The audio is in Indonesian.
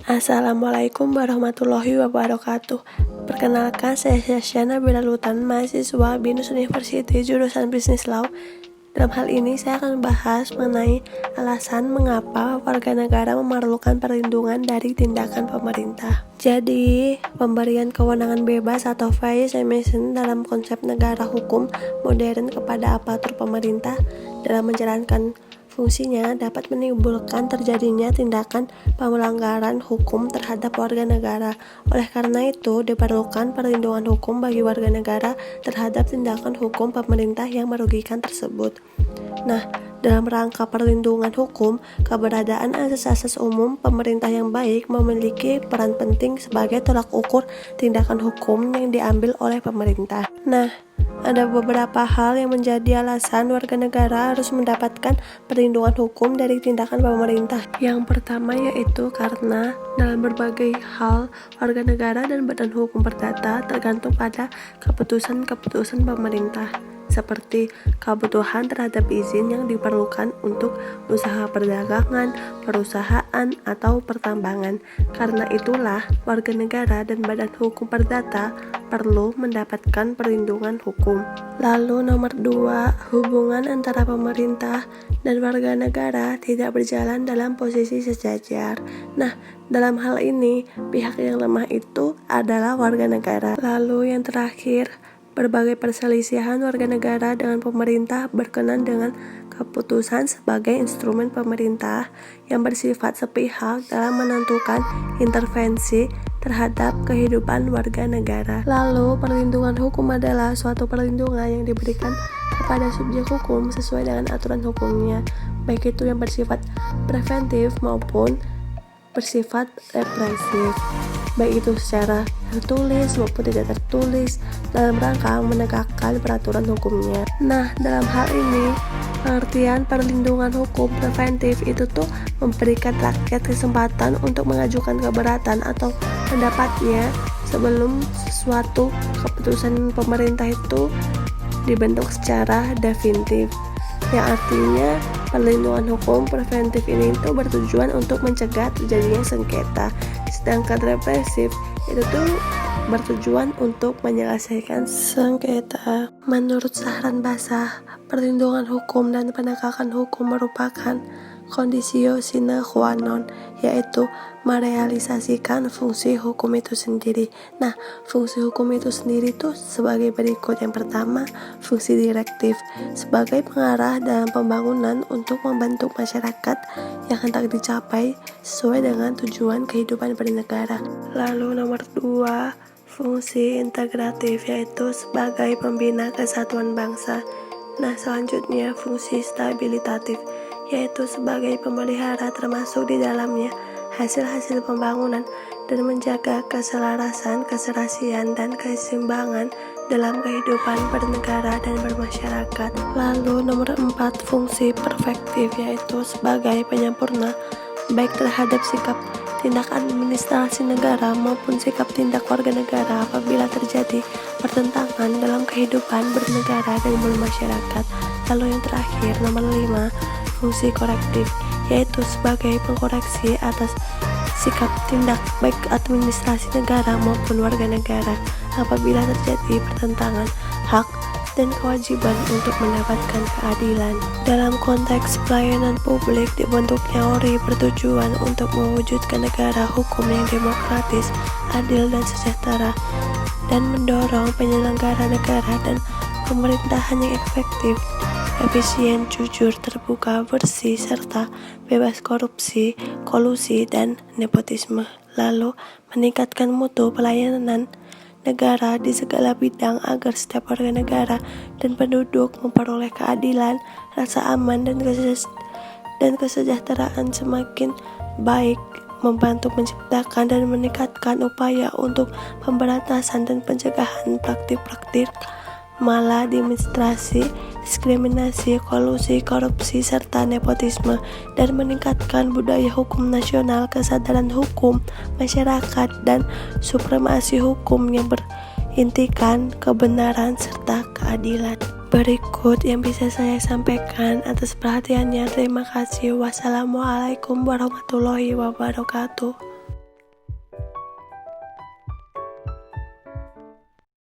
Assalamualaikum warahmatullahi wabarakatuh. Perkenalkan, saya Syahsyana Bilalutan, mahasiswa BINUS University jurusan Business Law. Dalam hal ini saya akan membahas mengenai alasan mengapa warga negara memerlukan perlindungan dari tindakan pemerintah. Jadi, pemberian kewenangan bebas atau free assignment dalam konsep negara hukum modern kepada aparatur pemerintah dalam menjalankan fungsinya dapat menimbulkan terjadinya tindakan pelanggaran hukum terhadap warga negara. Oleh karena itu, diperlukan perlindungan hukum bagi warga negara terhadap tindakan hukum pemerintah yang merugikan tersebut. Nah, dalam rangka perlindungan hukum, keberadaan asas-asas umum pemerintah yang baik memiliki peran penting sebagai tolak ukur tindakan hukum yang diambil oleh pemerintah. Nah, ada beberapa hal yang menjadi alasan warga negara harus mendapatkan perlindungan hukum dari tindakan pemerintah. Yang pertama yaitu karena dalam berbagai hal warga negara dan badan hukum perdata tergantung pada keputusan-keputusan pemerintah, seperti kebutuhan terhadap izin yang diperlukan untuk usaha perdagangan, perusahaan, atau pertambangan. Karena itulah, warga negara dan badan hukum perdata perlu mendapatkan perlindungan hukum. Lalu nomor 2, hubungan antara pemerintah dan warga negara tidak berjalan dalam posisi sejajar. Nah, dalam hal ini, pihak yang lemah itu adalah warga negara. Lalu yang terakhir, berbagai perselisihan warga negara dengan pemerintah berkenan dengan keputusan sebagai instrumen pemerintah yang bersifat sepihak dalam menentukan intervensi terhadap kehidupan warga negara. Lalu, perlindungan hukum adalah suatu perlindungan yang diberikan kepada subjek hukum sesuai dengan aturan hukumnya, baik itu yang bersifat preventif maupun bersifat represif, baik itu secara tertulis maupun tidak tertulis dalam rangka menegakkan peraturan hukumnya. Nah, dalam hal ini, pengertian perlindungan hukum preventif itu tuh memberikan rakyat kesempatan untuk mengajukan keberatan atau pendapatnya sebelum sesuatu keputusan pemerintah itu dibentuk secara definitif. Yang artinya perlindungan hukum preventif ini itu bertujuan untuk mencegah terjadinya sengketa, sedangkan represif itu tuh bertujuan untuk menyelesaikan sengketa. Menurut Sahran Basah, perlindungan hukum dan penegakan hukum merupakan conditio sine qua non, yaitu merealisasikan fungsi hukum itu sendiri. Nah, fungsi hukum itu sendiri tuh sebagai berikut. Yang pertama, fungsi direktif sebagai pengarah dalam pembangunan untuk membentuk masyarakat yang hendak dicapai sesuai dengan tujuan kehidupan bernegara. Lalu nomor 2, fungsi integratif, yaitu sebagai pembina kesatuan bangsa. Nah, selanjutnya fungsi stabilitatif, yaitu sebagai pemelihara termasuk di dalamnya hasil-hasil pembangunan dan menjaga keselarasan, keserasian, dan keseimbangan dalam kehidupan bernegara dan bermasyarakat. Lalu nomor 4, fungsi perfektif, yaitu sebagai penyempurna baik terhadap sikap tindak administrasi negara maupun sikap tindak warga negara apabila terjadi pertentangan dalam kehidupan bernegara dan bermasyarakat. Lalu yang terakhir, nomor 5, fungsi korektif, yaitu sebagai pengkoreksi atas sikap tindak baik administrasi negara maupun warga negara apabila terjadi pertentangan hak dan kewajiban untuk mendapatkan keadilan. Dalam konteks pelayanan publik, dibentuknya ORI bertujuan untuk mewujudkan negara hukum yang demokratis, adil, dan sejahtera, dan mendorong penyelenggara negara dan pemerintahan yang efektif, efisien, jujur, terbuka, bersih, serta bebas korupsi, kolusi, dan nepotisme. Lalu, meningkatkan mutu pelayanan negara di segala bidang agar setiap warga negara dan penduduk memperoleh keadilan, rasa aman, dan kesejahteraan semakin baik, membantu menciptakan dan meningkatkan upaya untuk pemberantasan dan pencegahan praktik-praktik maladministrasi, diskriminasi, kolusi, korupsi, serta nepotisme, dan meningkatkan budaya hukum nasional, kesadaran hukum masyarakat, dan supremasi hukum yang berintikan kebenaran serta keadilan. Berikut yang bisa saya sampaikan. Atas perhatiannya, terima kasih. Wassalamualaikum warahmatullahi wabarakatuh.